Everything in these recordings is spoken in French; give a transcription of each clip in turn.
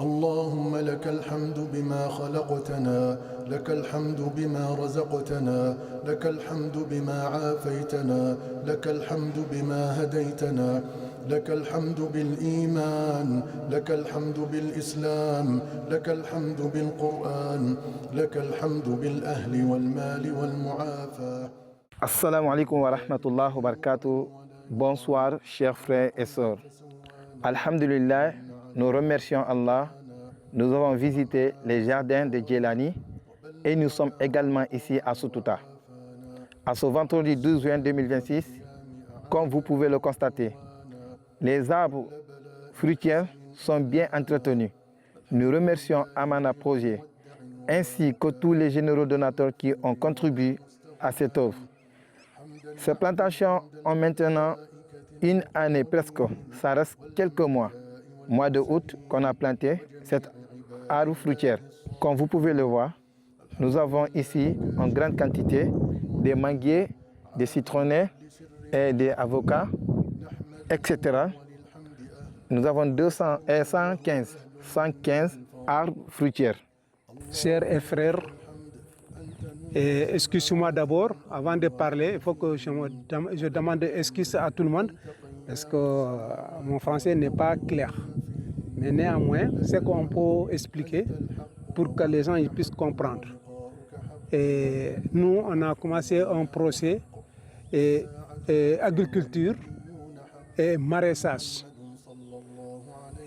اللهم لك الحمد بما خلقتنا، لك الحمد بما رزقتنا، لك الحمد بما عافيتنا، لك الحمد بما هديتنا، لك الحمد بالإيمان، لك الحمد بالإسلام، لك الحمد بالقرآن، لك الحمد بالأهل والمال والمعافاة. Assalamu alaikum wa rahmatullahi wa barakatuh. Bonsoir, chers frères et sœurs. Alhamdulillah, nous remercions Allah. Nous avons visité les jardins de Djelani et nous sommes également ici à Soutouta. À ce vendredi 12 juin 2026, comme vous pouvez le constater, les arbres fruitiers sont bien entretenus. Nous remercions Amana Projet ainsi que tous les généreux donateurs qui ont contribué à cette œuvre. Ces plantations ont maintenant une année presque, ça reste quelques mois. Mois de août qu'on a planté cette arbre fruitière. Comme vous pouvez le voir, nous avons ici en grande quantité des manguiers, des citronnets et des avocats, etc. Nous avons 115 arbres fruitières. Chers et frères, excusez-moi d'abord, avant de parler, il faut que je demande excuse à tout le monde parce que mon français n'est pas clair. Mais néanmoins, c'est qu'on peut expliquer pour que les gens ils puissent comprendre. Et nous, on a commencé un procès agriculture et maraîchage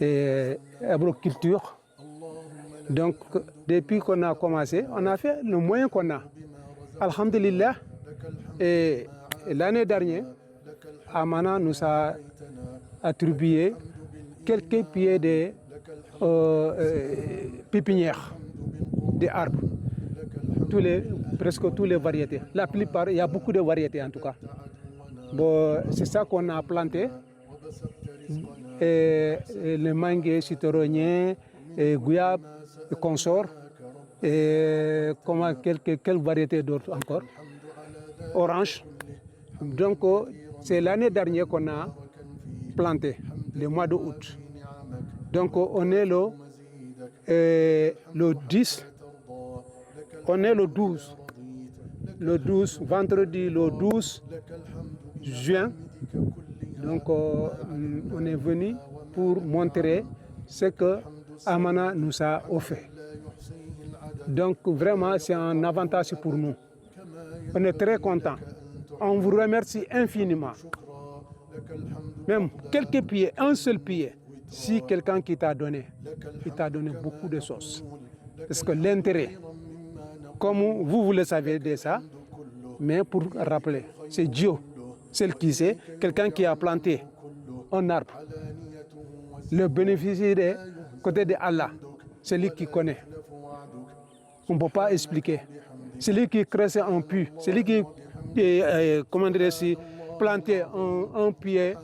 et agriculture. Donc, depuis qu'on a commencé, on a fait le moyen qu'on a. Alhamdulillah. Et l'année dernière, Amana nous a attribué quelques pieds de pépinières, des arbres. Presque toutes les variétés. La plupart, il y a beaucoup de variétés en tout cas. Bon, c'est ça qu'on a planté. Et les manguiers, citronniers, gouyabes, consorts, et quelle variété d'autres encore, orange. Donc c'est l'année dernière qu'on a planté, le mois de août. Donc on est le 10, on est le 12, vendredi le 12 juin. Donc on est venu pour montrer ce que Amana nous a offert. Donc vraiment c'est un avantage pour nous. On est très contents. On vous remercie infiniment. Même quelques pieds, un seul pied, si quelqu'un qui t'a donné, il t'a donné beaucoup de choses. Parce que l'intérêt, comme vous le savez déjà, mais pour rappeler, c'est Dieu, celle qui sait, quelqu'un qui a planté un arbre. Le bénéfice est côté de Allah, c'est lui qui connaît. On ne peut pas expliquer. C'est lui qui crée un puits, c'est lui qui planter un pied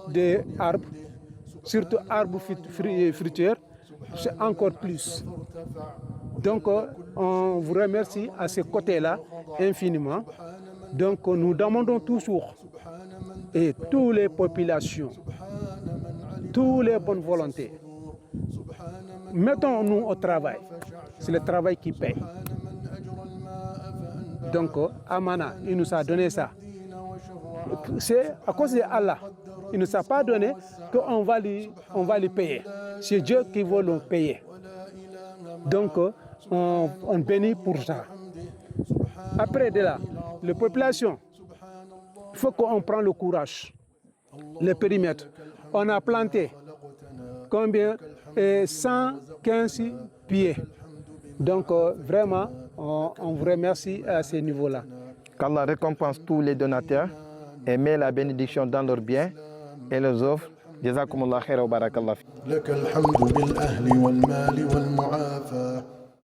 d'arbre, surtout arbre fruitier, c'est encore plus. Donc on vous remercie à ce côté-là infiniment. Donc nous demandons toujours, et toutes les populations, toutes les bonnes volontés, mettons-nous au travail. C'est le travail qui paye. Donc Amana, il nous a donné ça. C'est à cause de Allah. Il ne nous a pas donné qu'on va lui payer. C'est Dieu qui veut le payer. Donc on bénit pour ça. Après de là, la population, il faut qu'on prenne le courage. Le périmètre. On a planté combien? 115 pieds. Donc vraiment, on vous remercie à ce niveau-là. Qu'Allah récompense tous les donateurs et met la bénédiction dans leurs biens et leurs offres. Jazakumullah khaira wa barakallah. لك الحمد بالأهل والمال والمعافاة.